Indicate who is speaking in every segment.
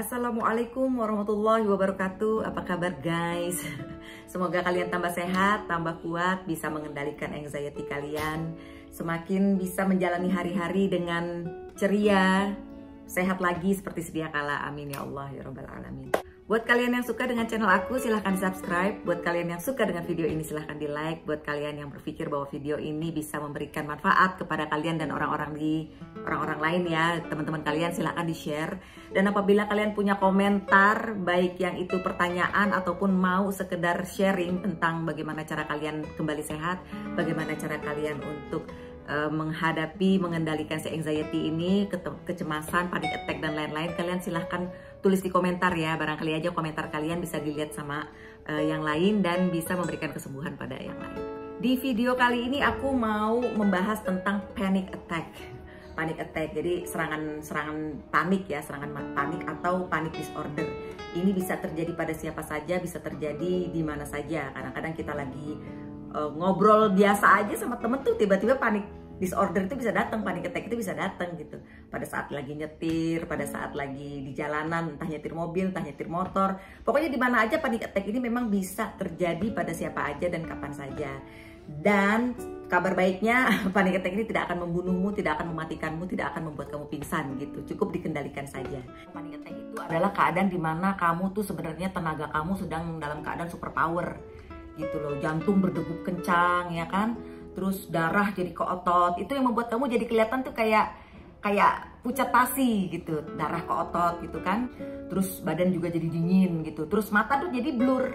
Speaker 1: Assalamualaikum warahmatullahi wabarakatuh. Apa kabar guys? Semoga kalian tambah sehat, tambah kuat, bisa mengendalikan anxiety kalian, semakin bisa menjalani hari-hari dengan ceria, sehat lagi seperti sedia kala. Amin ya Allah ya Rabbal Alamin. Buat kalian yang suka dengan channel aku, silahkan di subscribe. Buat kalian yang suka dengan video ini, silahkan di like. Buat kalian yang berpikir bahwa video ini bisa memberikan manfaat kepada kalian dan orang-orang lain ya, teman-teman kalian, silahkan di share. Dan apabila kalian punya komentar, baik yang itu pertanyaan ataupun mau sekedar sharing tentang bagaimana cara kalian kembali sehat, bagaimana cara kalian untuk menghadapi, mengendalikan si anxiety ini, kecemasan, panic attack dan lain-lain, kalian silahkan tulis di komentar ya. Barangkali aja komentar kalian bisa dilihat sama yang lain dan bisa memberikan kesembuhan pada yang lain. Di video kali ini aku mau membahas tentang panic attack. Panic attack, jadi serangan panik ya, serangan panik atau panic disorder. Ini bisa terjadi pada siapa saja, bisa terjadi di mana saja. Kadang-kadang kita lagi ngobrol biasa aja sama temen tuh, tiba-tiba panik disorder itu bisa datang, panic attack itu bisa datang gitu. Pada saat lagi nyetir, pada saat lagi di jalanan, entah nyetir mobil, entah nyetir motor. Pokoknya di mana aja panic attack ini memang bisa terjadi pada siapa aja dan kapan saja. Dan kabar baiknya, panic attack ini tidak akan membunuhmu, tidak akan mematikanmu, tidak akan membuat kamu pingsan gitu. Cukup dikendalikan saja. Panic attack itu adalah keadaan di mana kamu tuh sebenarnya tenaga kamu sedang dalam keadaan superpower gitu loh. Jantung berdegup kencang ya kan, terus darah jadi ke otot. Itu yang membuat kamu jadi kelihatan tuh kayak pucat pasi gitu, darah ke otot gitu kan. Terus badan juga jadi dingin gitu, terus mata tuh jadi blur,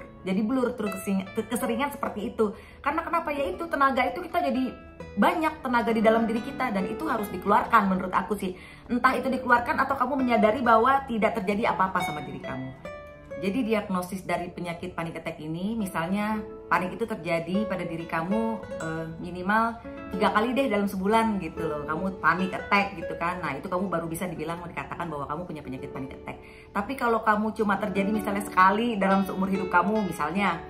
Speaker 1: terus keseringan seperti itu. Karena kenapa? Ya itu tenaga itu, kita jadi banyak tenaga di dalam diri kita, dan itu harus dikeluarkan menurut aku sih. Entah itu dikeluarkan atau kamu menyadari bahwa tidak terjadi apa-apa sama diri kamu. Jadi diagnosis dari penyakit panic attack ini, misalnya panik itu terjadi pada diri kamu minimal 3 kali deh dalam sebulan gitu loh. Kamu panic attack gitu kan. Nah itu kamu baru bisa dikatakan bahwa kamu punya penyakit panic attack. Tapi kalau kamu cuma terjadi misalnya sekali dalam seumur hidup kamu, misalnya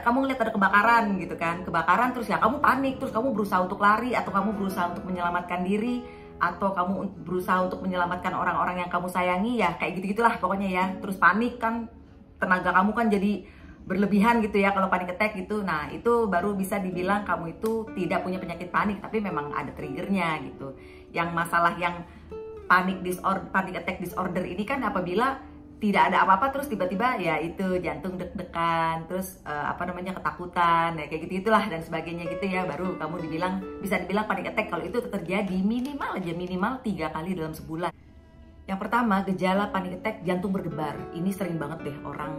Speaker 1: kamu ngeliat ada kebakaran gitu kan. Kebakaran terus ya kamu panik, terus kamu berusaha untuk lari, atau kamu berusaha untuk menyelamatkan diri, atau kamu berusaha untuk menyelamatkan orang-orang yang kamu sayangi, ya kayak gitu-gitulah pokoknya ya. Terus panik kan, tenaga kamu kan jadi berlebihan gitu ya kalau panic attack gitu. Nah itu baru bisa dibilang kamu itu tidak punya penyakit panik, tapi memang ada triggernya gitu. Yang masalah yang panic attack disorder ini kan apabila tidak ada apa-apa terus tiba-tiba ya itu jantung deg-degan, terus ketakutan ya kayak gitu-gitulah dan sebagainya gitu ya, baru kamu bisa dibilang panic attack. Kalau itu terjadi minimal 3 kali dalam sebulan. Yang pertama, gejala panic attack, jantung berdebar. Ini sering banget deh orang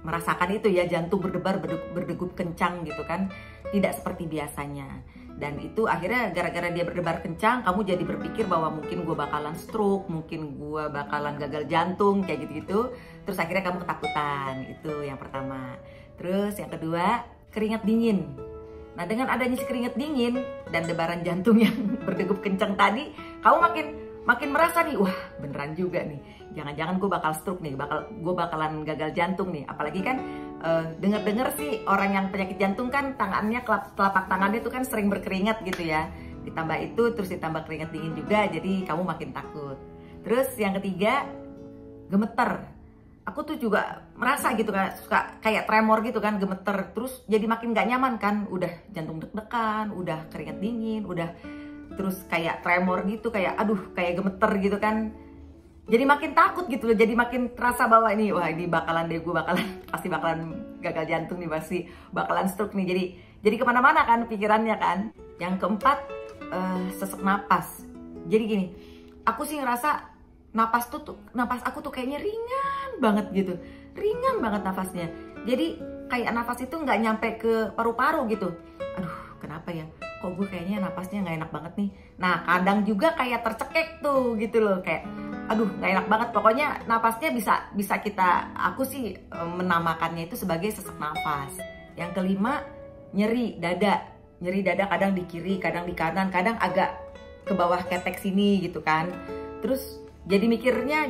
Speaker 1: merasakan itu ya, jantung berdebar, berdegup kencang gitu kan, tidak seperti biasanya. Dan itu akhirnya gara-gara dia berdebar kencang, kamu jadi berpikir bahwa mungkin gue bakalan stroke, mungkin gue bakalan gagal jantung, kayak gitu-gitu. Terus akhirnya kamu ketakutan, itu yang pertama. Terus yang kedua, keringat dingin. Nah dengan adanya keringat dingin dan debaran jantung yang berdegup kencang tadi, kamu makin merasa nih, wah beneran juga nih, jangan-jangan gue bakal stroke nih, gue bakalan gagal jantung nih. Apalagi kan dengar-dengar sih orang yang penyakit jantung kan tangannya, telapak tangannya itu kan sering berkeringat gitu ya. Ditambah itu terus ditambah keringat dingin juga, jadi kamu makin takut. Terus yang ketiga, gemeter. Aku tuh juga merasa gitu kan, suka kayak tremor gitu kan, gemeter. Terus jadi makin gak nyaman kan, udah jantung deg-degan, udah keringat dingin, udah terus kayak tremor gitu, kayak aduh kayak gemeter gitu kan. Jadi makin takut gitu loh, jadi makin terasa bahwa ini, wah ini gue pasti bakalan gagal jantung nih, pasti bakalan stroke nih. Jadi kemana-mana kan pikirannya kan. Yang keempat, sesak napas. Jadi gini, aku sih ngerasa napas aku tuh kayaknya ringan banget gitu, ringan banget nafasnya. Jadi kayak nafas itu nggak nyampe ke paru-paru gitu. Aduh kenapa ya, kok gue kayaknya napasnya nggak enak banget nih. Nah kadang juga kayak tercekek tuh gitu loh, kayak aduh nggak enak banget. Pokoknya napasnya bisa aku sih menamakannya itu sebagai sesak nafas. Yang kelima, nyeri dada kadang di kiri, kadang di kanan, kadang agak ke bawah ketek sini gitu kan. Terus jadi mikirnya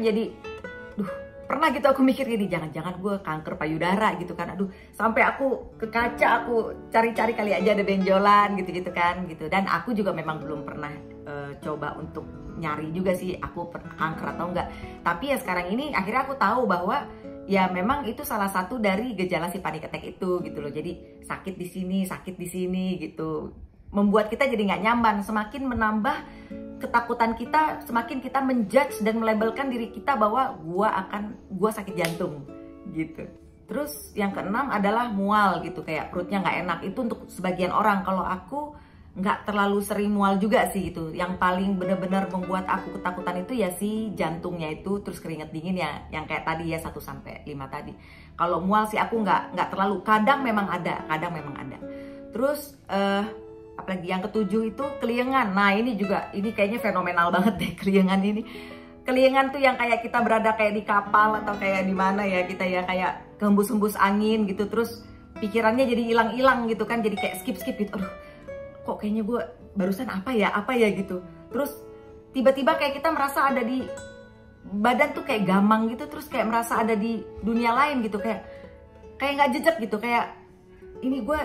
Speaker 1: pernah gitu aku mikir gini, jangan-jangan gue kanker payudara gitu kan. Aduh, sampai aku ke kaca, aku cari-cari kali aja ada benjolan gitu-gitu kan gitu. Dan aku juga memang belum pernah coba untuk nyari juga sih aku kanker atau enggak. Tapi ya sekarang ini akhirnya aku tahu bahwa ya memang itu salah satu dari gejala si panic attack itu gitu loh. Jadi sakit di sini gitu. Membuat kita jadi nggak nyaman, semakin menambah ketakutan kita, semakin kita menjudge dan melabelkan diri kita bahwa gua sakit jantung gitu. Terus yang keenam adalah mual gitu, kayak perutnya nggak enak. Itu untuk sebagian orang. Kalau aku nggak terlalu sering mual juga sih gitu. Yang paling benar-benar membuat aku ketakutan itu ya si jantungnya itu, terus keringat dingin ya, yang kayak tadi ya 1-5 tadi. Kalau mual sih aku nggak terlalu. Kadang memang ada. Terus apalagi yang ketujuh itu keliengan. Nah ini kayaknya fenomenal banget deh keliengan ini. Keliengan tuh yang kayak kita berada kayak di kapal atau kayak di mana ya kita ya, kayak kehembus-hembus angin gitu. Terus pikirannya jadi hilang-hilang gitu kan, jadi kayak skip gitu. Aduh, kok kayaknya gue barusan apa ya gitu. Terus tiba-tiba kayak kita merasa ada di badan tuh kayak gamang gitu, terus kayak merasa ada di dunia lain gitu, kayak nggak jejak gitu, kayak ini gue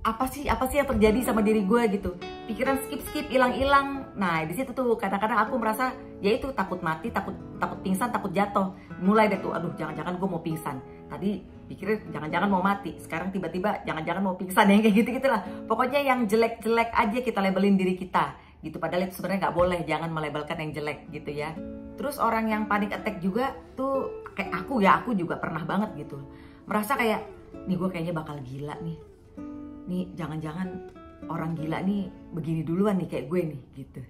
Speaker 1: apa sih yang terjadi sama diri gue gitu. Pikiran skip hilang. Nah di situ tuh kadang-kadang aku merasa ya itu takut mati, takut pingsan, takut jatuh. Mulai deh tuh, aduh jangan-jangan gue mau pingsan. Tadi pikirin jangan-jangan mau mati, sekarang tiba-tiba jangan-jangan mau pingsan, yang kayak gitu-gitulah. Pokoknya yang jelek-jelek aja kita labelin diri kita gitu. Padahal itu sebenarnya nggak boleh, jangan melabelkan yang jelek gitu ya. Terus orang yang panic attack juga tuh kayak aku juga pernah banget gitu. Merasa kayak nih gue kayaknya bakal gila nih. Nih jangan-jangan orang gila nih begini duluan nih kayak gue nih gitu.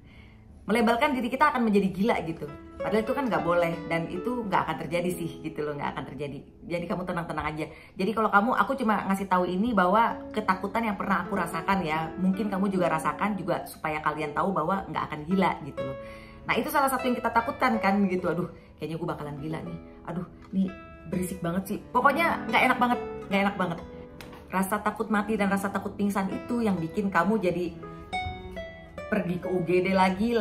Speaker 1: Melabelkan diri kita akan menjadi gila gitu. Padahal itu kan nggak boleh dan itu nggak akan terjadi sih gitu loh, nggak akan terjadi. Jadi kamu tenang-tenang aja. Jadi kalau aku cuma ngasih tahu ini bahwa ketakutan yang pernah aku rasakan ya, mungkin kamu juga rasakan juga supaya kalian tahu bahwa nggak akan gila gitu loh. Nah itu salah satu yang kita takutkan kan gitu. Aduh kayaknya gue bakalan gila nih. Aduh nih berisik banget sih. Pokoknya nggak enak banget. Rasa takut mati dan rasa takut pingsan itu yang bikin kamu jadi pergi ke UGD lagi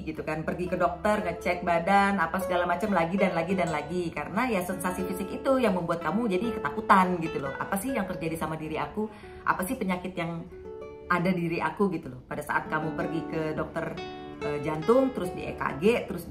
Speaker 1: gitu kan. Pergi ke dokter, ngecek badan, apa segala macam lagi dan lagi. Karena ya sensasi fisik itu yang membuat kamu jadi ketakutan gitu loh. Apa sih yang terjadi sama diri aku? Apa sih penyakit yang ada di diri aku gitu loh. Pada saat kamu pergi ke dokter jantung, terus di EKG, terus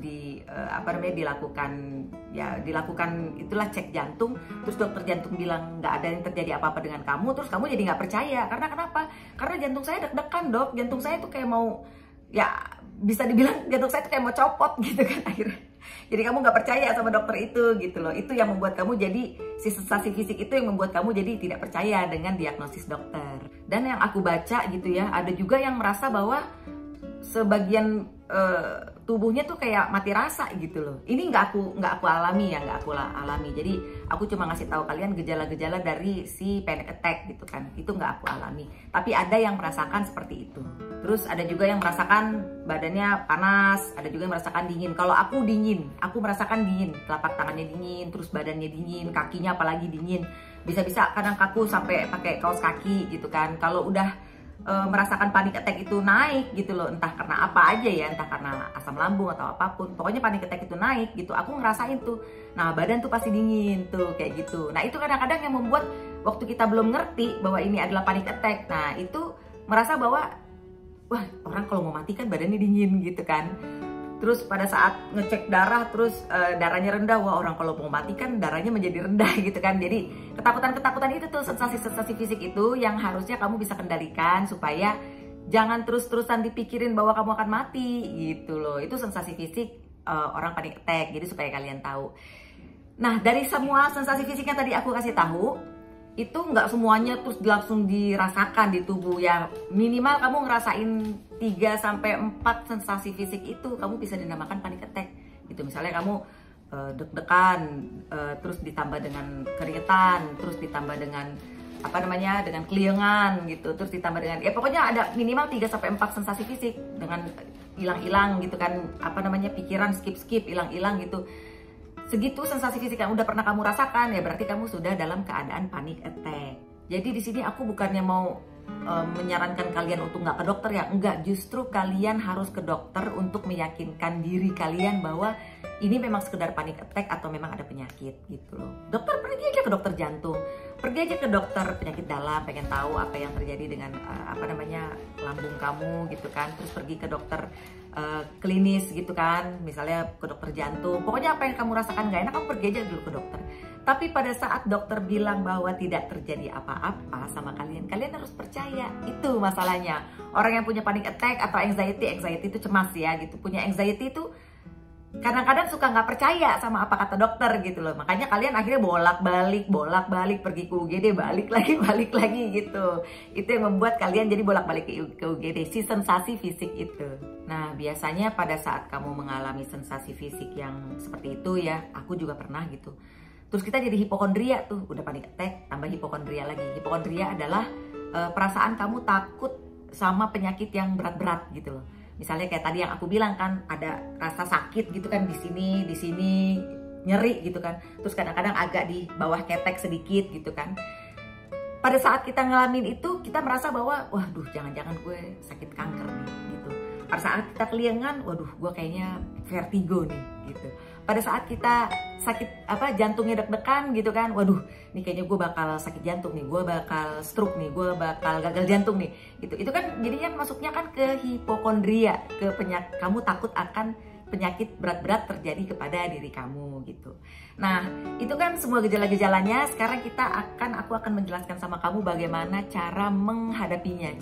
Speaker 1: dilakukan itulah cek jantung, terus dokter jantung bilang nggak ada yang terjadi apa-apa dengan kamu, terus kamu jadi nggak percaya. Karena kenapa? Karena jantung saya deg-degan dok, jantung saya tuh kayak mau, ya bisa dibilang jantung saya tuh kayak mau copot gitu kan akhirnya. Jadi kamu nggak percaya sama dokter itu gitu loh. Itu yang membuat kamu jadi, si sensasi fisik itu yang membuat kamu jadi tidak percaya dengan diagnosis dokter. Dan yang aku baca gitu ya, ada juga yang merasa bahwa sebagian tubuhnya tuh kayak mati rasa gitu loh. Ini nggak aku alami. Jadi aku cuma ngasih tahu kalian gejala-gejala dari si panic attack gitu kan. Itu nggak aku alami. Tapi ada yang merasakan seperti itu. Terus ada juga yang merasakan badannya panas, ada juga yang merasakan dingin. Kalau aku dingin, aku merasakan dingin. Telapak tangannya dingin, terus badannya dingin, kakinya apalagi dingin. Bisa-bisa kadang kaku sampai pakai kaos kaki gitu kan. Kalau udah merasakan panic attack itu naik gitu loh, entah karena apa aja ya, entah karena asam lambung atau apapun, pokoknya panic attack itu naik gitu, aku ngerasain tuh. Nah badan tuh pasti dingin tuh kayak gitu. Nah itu kadang-kadang yang membuat waktu kita belum ngerti bahwa ini adalah panic attack, nah itu merasa bahwa wah orang kalau mau mati kan badannya dingin gitu kan. Terus pada saat ngecek darah, terus darahnya rendah, wah orang kalau mau mati kan darahnya menjadi rendah gitu kan. Jadi ketakutan itu tuh, sensasi fisik itu yang harusnya kamu bisa kendalikan supaya jangan terus-terusan dipikirin bahwa kamu akan mati gitu loh. Itu sensasi fisik orang panic attack, jadi supaya kalian tahu. Nah dari semua sensasi fisik yang tadi aku kasih tahu, itu nggak semuanya terus langsung dirasakan di tubuh ya. Minimal kamu ngerasain 3-4 sensasi fisik itu kamu bisa dinamakan panic attack gitu. Misalnya kamu deg-degan, terus ditambah dengan keringetan, terus ditambah dengan dengan keliengan gitu, terus ditambah dengan ya pokoknya ada minimal 3-4 sensasi fisik dengan hilang-hilang gitu kan, pikiran skip hilang-hilang gitu. Segitu sensasi fisik yang udah pernah kamu rasakan ya berarti kamu sudah dalam keadaan panic attack. Jadi di sini aku bukannya mau menyarankan kalian untuk nggak ke dokter ya, enggak, justru kalian harus ke dokter untuk meyakinkan diri kalian bahwa ini memang sekedar panic attack atau memang ada penyakit gitu loh. Dokter, pergi aja ke dokter jantung, pergi aja ke dokter penyakit dalam, pengen tahu apa yang terjadi dengan lambung kamu gitu kan, terus pergi ke dokter klinis gitu kan, misalnya ke dokter jantung, pokoknya apa yang kamu rasakan nggak enak, kamu pergi aja dulu ke dokter. Tapi pada saat dokter bilang bahwa tidak terjadi apa-apa sama kalian, kalian harus percaya. Itu masalahnya. Orang yang punya panic attack atau anxiety itu cemas ya gitu. Punya anxiety itu kadang-kadang suka nggak percaya sama apa kata dokter gitu loh. Makanya kalian akhirnya bolak-balik pergi ke UGD, balik lagi gitu. Itu yang membuat kalian jadi bolak-balik ke UGD, si sensasi fisik itu. Nah, biasanya pada saat kamu mengalami sensasi fisik yang seperti itu ya, aku juga pernah gitu. Terus kita jadi hipokondria tuh, udah panik attack, tambah hipokondria lagi. Hipokondria adalah perasaan kamu takut sama penyakit yang berat-berat gitu loh. Misalnya kayak tadi yang aku bilang kan, ada rasa sakit gitu kan di sini nyeri gitu kan. Terus kadang-kadang agak di bawah ketek sedikit gitu kan. Pada saat kita ngalamin itu, kita merasa bahwa, waduh jangan-jangan gue sakit kanker nih gitu. Pada saat kita keliengan, waduh gue kayaknya vertigo nih gitu. Pada saat kita sakit jantungnya deg-degan gitu kan, waduh nih kayaknya gue bakal sakit jantung nih, gue bakal stroke nih, gue bakal gagal jantung nih gitu. Itu kan jadinya masuknya kan ke hipokondria, ke penyakit, kamu takut akan penyakit berat-berat terjadi kepada diri kamu gitu. Nah itu kan semua gejala-gejalanya. Sekarang aku akan menjelaskan sama kamu bagaimana cara menghadapinya,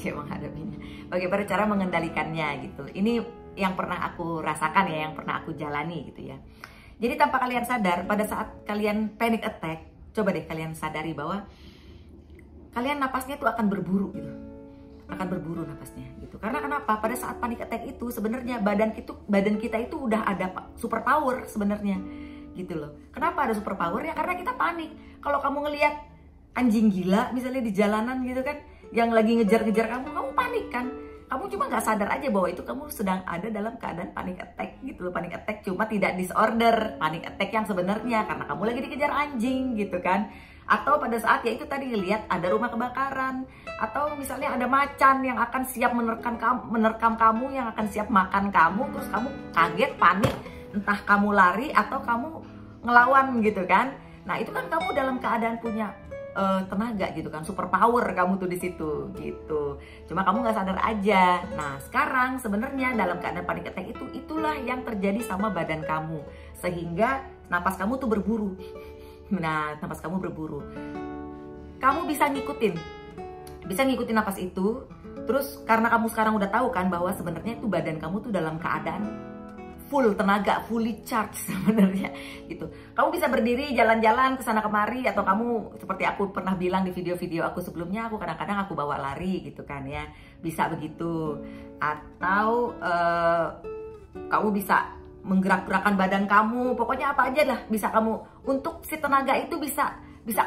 Speaker 1: bagaimana cara mengendalikannya gitu. Ini yang pernah aku rasakan ya, yang pernah aku jalani gitu ya. Jadi tanpa kalian sadar, pada saat kalian panic attack, coba deh kalian sadari bahwa kalian napasnya tuh akan berburu gitu. Akan berburu napasnya gitu. Karena kenapa? Pada saat panic attack itu sebenarnya badan kita itu udah ada super power sebenarnya gitu loh. Kenapa ada super power? Ya karena kita panik. Kalau kamu ngelihat anjing gila misalnya di jalanan gitu kan, yang lagi ngejar-ngejar kamu panik kan? Kamu cuma nggak sadar aja bahwa itu kamu sedang ada dalam keadaan panic attack gitu loh. Panic attack cuma tidak disorder panic attack yang sebenarnya, karena kamu lagi dikejar anjing gitu kan. Atau pada saat ya itu tadi lihat ada rumah kebakaran, atau misalnya ada macan yang akan siap menerkam kamu, yang akan siap makan kamu, terus kamu kaget, panik, entah kamu lari atau kamu ngelawan gitu kan. Nah itu kan kamu dalam keadaan punya tenaga gitu kan, super power kamu tuh di situ gitu. Cuma kamu nggak sadar aja. Nah sekarang sebenarnya dalam keadaan panic attack itulah yang terjadi sama badan kamu, sehingga napas kamu tuh berburu. Nah napas kamu berburu, kamu bisa ngikutin napas itu. Terus karena kamu sekarang udah tahu kan bahwa sebenarnya itu badan kamu tuh dalam keadaan full tenaga, fully charge sebenarnya gitu. Kamu bisa berdiri jalan-jalan ke sana kemari, atau kamu seperti aku pernah bilang di video-video aku sebelumnya, aku kadang-kadang aku bawa lari gitu kan ya, bisa begitu. Atau kamu bisa menggerak-gerakan badan kamu, pokoknya apa aja lah bisa kamu, untuk si tenaga itu bisa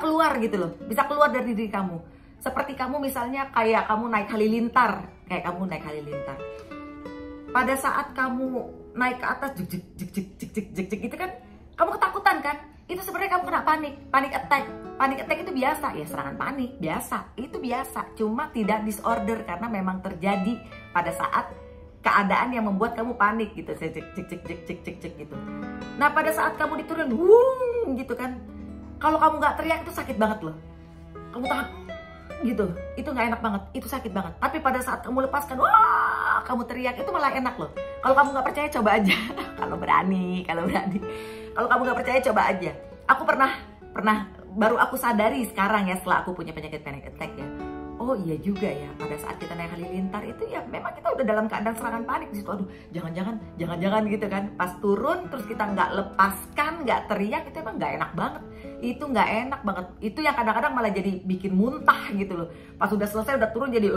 Speaker 1: keluar gitu loh, bisa keluar dari diri kamu. Seperti kamu misalnya kayak kamu naik halilintar, pada saat kamu naik ke atas jek gitu kan, kamu ketakutan kan? Itu sebenarnya kamu kena panic attack. Panic attack itu biasa ya, serangan panik biasa, itu biasa. Cuma tidak disorder karena memang terjadi pada saat keadaan yang membuat kamu panik gitu, cek gitu. Nah pada saat kamu diturun, gitu kan, kalau kamu nggak teriak itu sakit banget loh. Kamu tahan gitu, itu nggak enak banget, itu sakit banget. Tapi pada saat kamu lepaskan, wah, kamu teriak, itu malah enak loh. Kalau kamu nggak percaya coba aja. Kalau berani. Kalau kamu nggak percaya coba aja. Aku pernah baru aku sadari sekarang ya, setelah aku punya penyakit panic attack ya. Oh iya juga ya, pada saat kita naik halilintar itu ya memang kita udah dalam keadaan serangan panik di situ. Aduh, jangan gitu kan. Pas turun terus kita nggak lepaskan, nggak teriak, itu emang nggak enak banget. Itu nggak enak banget. Itu yang kadang-kadang malah jadi bikin muntah gitu loh. Pas udah selesai udah turun jadi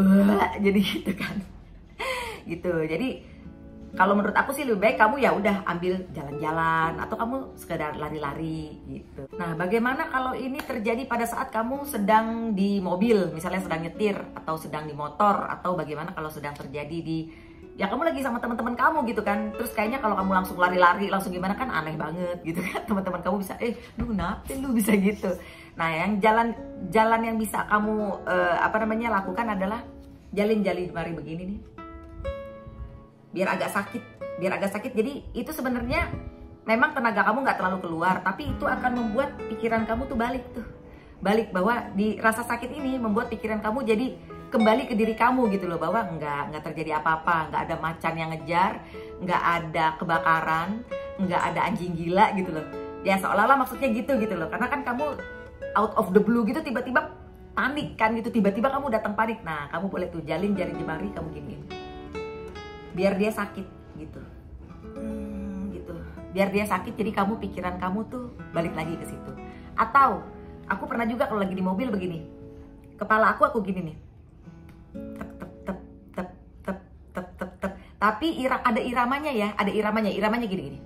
Speaker 1: gitu kan. Gitu. Jadi kalau menurut aku sih lebih baik kamu ya udah ambil jalan-jalan atau kamu sekedar lari-lari gitu. Nah, bagaimana kalau ini terjadi pada saat kamu sedang di mobil, misalnya sedang nyetir atau sedang di motor, atau bagaimana kalau sedang terjadi di ya kamu lagi sama teman-teman kamu gitu kan, terus kayaknya kalau kamu langsung lari-lari langsung gimana kan aneh banget gitu kan. Teman-teman kamu bisa lu kenapa lu bisa gitu. Nah yang jalan yang bisa kamu lakukan adalah jalin jemari begini nih, biar agak sakit. Jadi itu sebenarnya memang tenaga kamu nggak terlalu keluar, tapi itu akan membuat pikiran kamu tuh balik bahwa di rasa sakit ini membuat pikiran kamu jadi kembali ke diri kamu gitu loh, bahwa nggak terjadi apa-apa, nggak ada macan yang ngejar, nggak ada kebakaran, nggak ada anjing gila gitu loh. Ya seolah-olah maksudnya gitu loh, karena kan kamu out of the blue gitu tiba-tiba panik kan gitu, tiba-tiba kamu datang panik. Nah kamu boleh tuh jalin jari jemari kamu giniin, biar dia sakit gitu, gitu, biar dia sakit. Jadi kamu pikiran kamu tuh balik lagi ke situ. Atau aku pernah juga kalau lagi di mobil begini, kepala aku gini nih. Tapi ada iramanya ya, iramanya gini.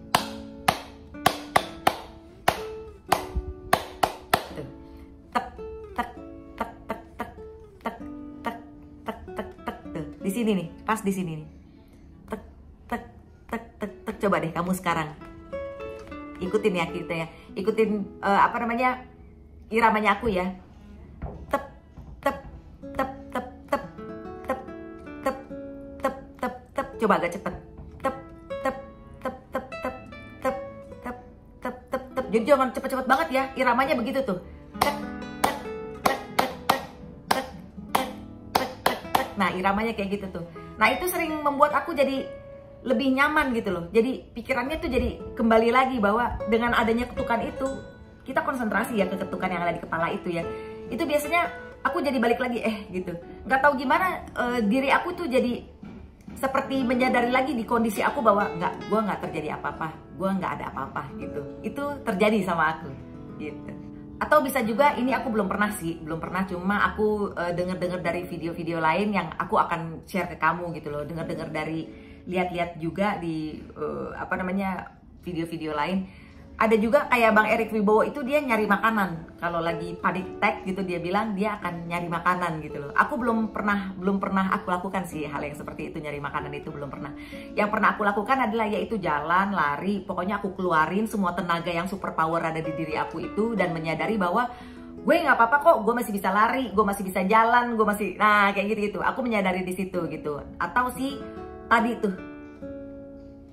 Speaker 1: Di sini nih, pas di sini nih. Coba deh kamu sekarang. Ikutin ya kita ya. Ikutin iramanya aku ya. Coba agak cepet. Jadi jangan cepet-cepet banget ya, iramanya begitu tuh. Nah iramanya kayak gitu tuh. Nah itu sering membuat aku jadi lebih nyaman gitu loh. Jadi pikirannya tuh jadi kembali lagi bahwa dengan adanya ketukan itu, kita konsentrasi ya ke ketukan yang ada di kepala itu ya. Itu biasanya aku jadi balik lagi gitu. Nggak tahu gimana diri aku tuh jadi seperti menyadari lagi di kondisi aku bahwa gue nggak terjadi apa-apa, gue nggak ada apa-apa gitu. Itu terjadi sama aku gitu. Atau bisa juga, ini aku belum pernah, cuma aku dengar dari video-video lain yang aku akan share ke kamu gitu loh. Dengar dari lihat-lihat juga di video-video lain. Ada juga kayak Bang Erick Wibowo itu, dia nyari makanan kalau lagi panic attack gitu, dia bilang dia akan nyari makanan gitu loh. Aku belum pernah aku lakukan sih hal yang seperti itu, nyari makanan itu belum pernah. Yang pernah aku lakukan adalah yaitu jalan, lari, pokoknya aku keluarin semua tenaga yang super power ada di diri aku itu, dan menyadari bahwa gue nggak apa-apa kok, gue masih bisa lari, gue masih bisa jalan, gue masih, nah kayak gitu. Aku menyadari di situ gitu. Atau si tadi tuh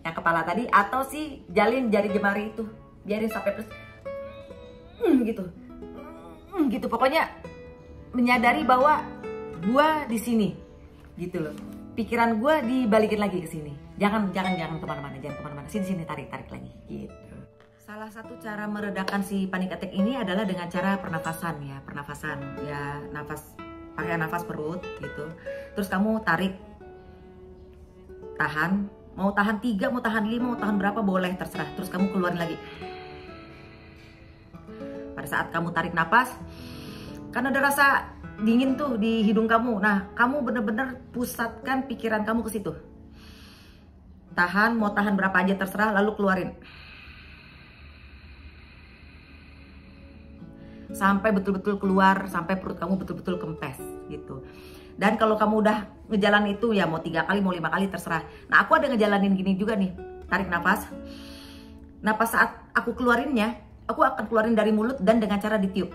Speaker 1: yang kepala tadi, atau si jalin jari jemari itu, biarin sampai terus gitu, pokoknya menyadari bahwa gua di sini gitu loh. Pikiran gua dibalikin lagi ke sini. Jangan kemana-mana, sini tarik lagi gitu. Salah satu cara meredakan si panic attack ini adalah dengan cara pernafasan ya, pakai nafas perut gitu. Terus kamu tarik, tahan, mau tahan 3, mau tahan 5, mau tahan berapa boleh, terserah. Terus kamu keluarin lagi. Pada saat kamu tarik napas, kan ada rasa dingin tuh di hidung kamu. Nah, kamu bener-bener pusatkan pikiran kamu ke situ. Tahan, mau tahan berapa aja terserah, lalu keluarin. Sampai betul-betul keluar, sampai perut kamu betul-betul kempes gitu. Dan kalau kamu udah ngejalan itu ya mau 3 kali, mau 5 kali terserah. Nah, aku ada ngejalanin gini juga nih. Tarik napas. Napas saat aku keluarinnya, aku akan keluarin dari mulut dan dengan cara ditiup.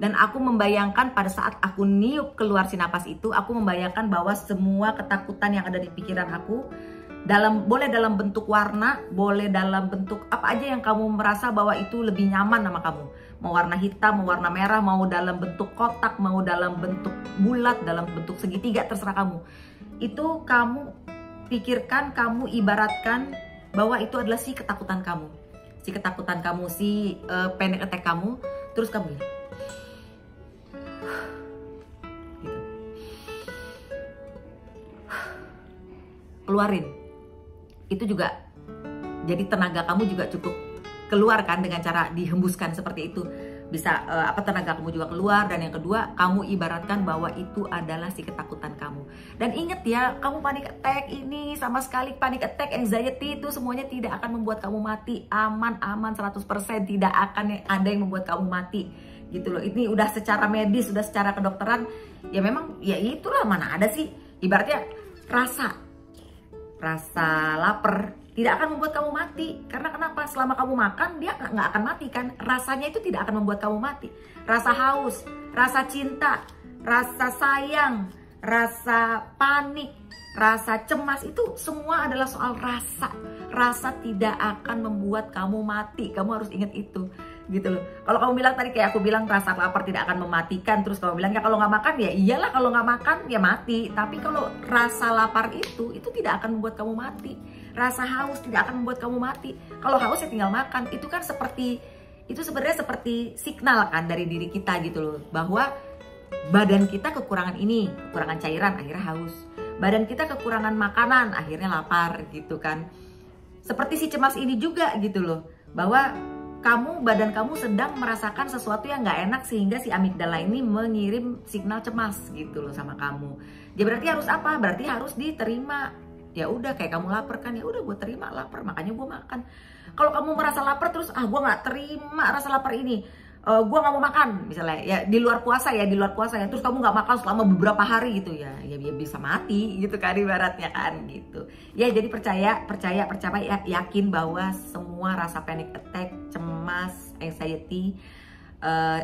Speaker 1: Dan aku membayangkan pada saat aku niup keluar si napas itu, aku membayangkan bahwa semua ketakutan yang ada di pikiran aku, boleh dalam bentuk warna, boleh dalam bentuk apa aja yang kamu merasa bahwa itu lebih nyaman sama kamu. Mau warna hitam, mau warna merah, mau dalam bentuk kotak, mau dalam bentuk bulat, dalam bentuk segitiga, terserah kamu. Itu kamu pikirkan, kamu ibaratkan bahwa itu adalah si ketakutan kamu. Si panic attack kamu. Terus kamu gitu. Keluarin. Itu juga jadi tenaga kamu juga cukup keluar kan dengan cara dihembuskan seperti itu. Bisa tenaga kamu juga keluar. Dan yang kedua, kamu ibaratkan bahwa itu adalah si ketakutan kamu. Dan inget ya, kamu panic attack ini sama sekali, panic attack, anxiety itu semuanya tidak akan membuat kamu mati. Aman 100%, tidak akan ada yang membuat kamu mati gitu loh. Ini udah secara medis, udah secara kedokteran, ya memang ya itulah, mana ada sih Ibaratnya rasa lapar tidak akan membuat kamu mati. Karena kenapa? Selama kamu makan, dia nggak akan mati kan. Rasanya itu tidak akan membuat kamu mati. Rasa haus, rasa cinta, rasa sayang, rasa panik, rasa cemas, itu semua adalah soal rasa. Rasa tidak akan membuat kamu mati. Kamu harus ingat itu, gitu loh. Kalau kamu bilang tadi kayak aku bilang rasa lapar tidak akan mematikan, terus kamu bilang ya kalau nggak makan ya iyalah, kalau nggak makan ya mati. Tapi kalau rasa lapar itu tidak akan membuat kamu mati. Rasa haus tidak akan membuat kamu mati. Kalau haus ya tinggal makan. Itu kan sebenarnya seperti signal kan dari diri kita gitu loh, bahwa badan kita kekurangan ini, kekurangan cairan, akhirnya haus. Badan kita kekurangan makanan, akhirnya lapar gitu kan. Seperti si cemas ini juga gitu loh, bahwa badan kamu sedang merasakan sesuatu yang nggak enak sehingga si amigdala ini mengirim signal cemas gitu loh sama kamu. Ya berarti harus apa? Berarti harus diterima. Ya udah, kayak kamu lapar kan, ya udah gue terima lapar, makanya gue makan. Kalau kamu merasa lapar terus gue nggak terima rasa lapar ini, gue nggak mau makan misalnya ya di luar puasa ya, terus kamu nggak makan selama beberapa hari gitu ya bisa mati gitu kan ibaratnya kan gitu ya. Jadi percaya yakin bahwa semua rasa panic attack, cemas, anxiety,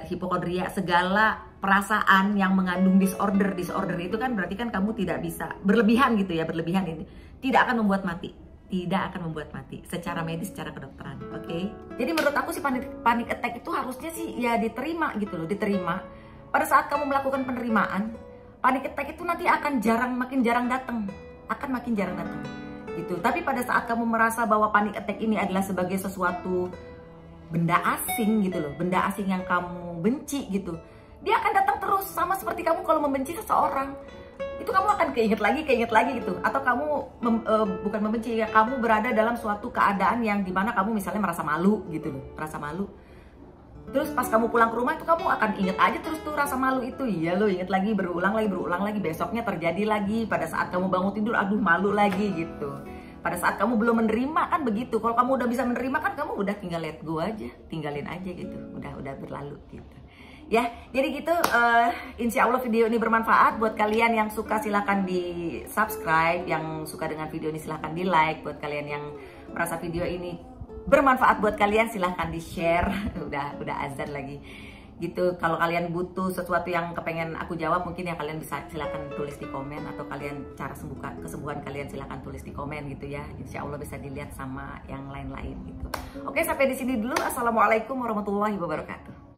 Speaker 1: hipokondria, segala perasaan yang mengandung disorder itu kan berarti kan kamu tidak bisa berlebihan gitu ya, berlebihan ini tidak akan membuat mati. Tidak akan membuat mati secara medis, secara kedokteran, oke? Jadi menurut aku sih panic attack itu harusnya sih ya diterima gitu loh, diterima. Pada saat kamu melakukan penerimaan, panic attack itu nanti akan makin jarang datang, gitu. Tapi pada saat kamu merasa bahwa panic attack ini adalah sebagai sesuatu benda asing gitu loh, benda asing yang kamu benci gitu, dia akan datang terus. Sama seperti kamu kalau membenci seseorang, itu kamu akan keinget lagi gitu. Atau kamu bukan membenci ya, kamu berada dalam suatu keadaan yang dimana kamu misalnya merasa malu gitu loh, merasa malu. Terus pas kamu pulang ke rumah itu kamu akan inget aja terus tuh rasa malu itu. Iya lo inget lagi, berulang lagi, besoknya terjadi lagi. Pada saat kamu bangun tidur, aduh malu lagi gitu. Pada saat kamu belum menerima kan begitu. Kalau kamu udah bisa menerima kan kamu udah tinggal let go aja, tinggalin aja gitu. Udah berlalu gitu. Ya, jadi gitu, insya Allah video ini bermanfaat buat kalian. Yang suka silahkan di subscribe, yang suka dengan video ini silahkan di like. Buat kalian yang merasa video ini bermanfaat buat kalian silahkan di share. Udah azan lagi gitu. Kalau kalian butuh sesuatu yang kepengen aku jawab, mungkin ya kalian bisa silahkan tulis di komen, atau kalian cara kesembuhan kalian silahkan tulis di komen gitu ya. Insya Allah bisa dilihat sama yang lain-lain gitu. Oke, sampai di sini dulu. Assalamualaikum warahmatullahi wabarakatuh.